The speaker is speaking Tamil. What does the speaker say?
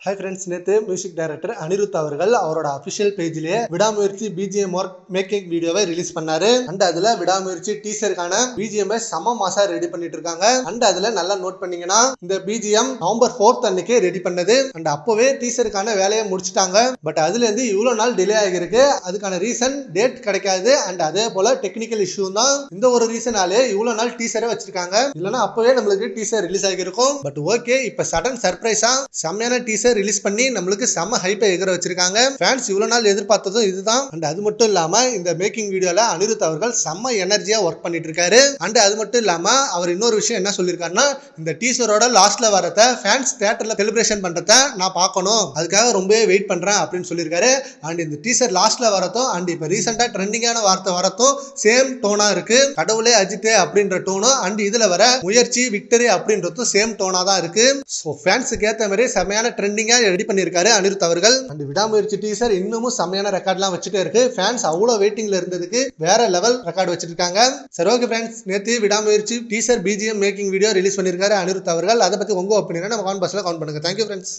Hi friends, நேத்து மியூசிக் டைரக்டர் அனிருத் அவர்கள் அவரோட அபிஷியல் பேஜ்லயே விடாமுயற்சி பிஜிஎம் ஒர்க் மேக்கிங் வீடியோவை ரிலீஸ் பண்ணாரு. அண்ட் அதுல விடாமுயற்சி டீசருக்கான பிஜிஎம் செம மாசா ரெடி பண்ணிட்டு இருக்காங்க. அண்ட் அதுல நல்லா நோட் பண்ணீங்கன்னா இந்த பிஜிஎம் நவம்பர் 4th அன்னைக்கு ரெடி பண்ணது. அண்ட் அப்பவே டீசருக்கான வேலையை முடிச்சிட்டாங்க. பட் அதுல இருந்து இவ்வளவு நாள் டிலே ஆகிருக்கு. அதுக்கான ரீசன் டேட் கிடைக்காது. அண்ட் அதே போல டெக்னிக்கல் இஷ்யூ தான். இந்த ஒரு ரீசனாலே இவ்வளவு நாள் டீசரை வச்சிருக்காங்க. இல்லைன்னா அப்பவே நம்மளுக்கு டீசர் ரிலீஸ் ஆகிருக்கும். பட் ஓகே, இப்ப சடன் சர்ப்ரைஸா செம்மையான டீசர் ரிலீஸ் பண்ணி நம்மளுக்கு செம ஹைப்பை எகிற வச்சிருக்காங்க. ஃபேன்ஸ் இவ்வளவு நாள் எதிர்பார்த்ததும் இதுதான். அண்ட் அது மட்டும் இல்லாம இந்த மேக்கிங் வீடியோல அனிருத் அவர்கள் செம்ம எனர்ஜியா ஒர்க் பண்ணிட்டு இருக்காரு. அண்ட் அது மட்டும் இல்லாம அவர் இன்னொரு விஷயம் என்ன சொல்லியிருக்காருன்னா, இந்த டீசரோட லாஸ்ட்ல வரத ஃபேன்ஸ் தியேட்டர்ல செலிப்ரேஷன் பண்றத நான் பார்க்கணும், அதுக்காக ரொம்பவே வெயிட் பண்றேன் அப்படின்னு சொல்லியிருக்காரு. அண்ட் இந்த டீசர் லாஸ்ட்ல வரதும் அண்ட் இப்ப ரீசெண்டா ட்ரெண்டிங்கான வார்த்தை வரதும் சேம் டோனா இருக்கு. கடவுளே அஜித்தே அப்படின்ற டோனும் அண்ட் இதுல வர முயற்சி விக்டரி அப்படின்றதும் சேம் டோனா தான் இருக்கு. ஸோ ஃபேன்ஸுக்கு ஏற்ற மாதிரி செமையான ட்ரெண்டிங்கா ரெடி பண்ணிருக்காரு அனிருத் அவர்கள். அண்ட் விடாமுயற்சி டீசர் இன்னமும் செமையான ரெக்கார்ட்லாம் வச்சுட்டே இருக்கு. ஃபேன்ஸ் அவ்வளவு வெயிட்டிங்ல இருந்ததுக்கு வேற லெவல் ரெக்கார்ட் வச்சிட்டு இருக்காங்க. சரி ஓகே ஃப்ரெண்ட்ஸ், நேத்து விடாமுயற்சி teaser BGM making video release பண்ணிருக்காரு அனிருத் அவர்கள். அதை பத்தி உங்க ஒப்பீனியனை நம்ம கமெண்ட் பாக்ஸ்ல கமெண்ட் பண்ணுங்க. Thank you friends.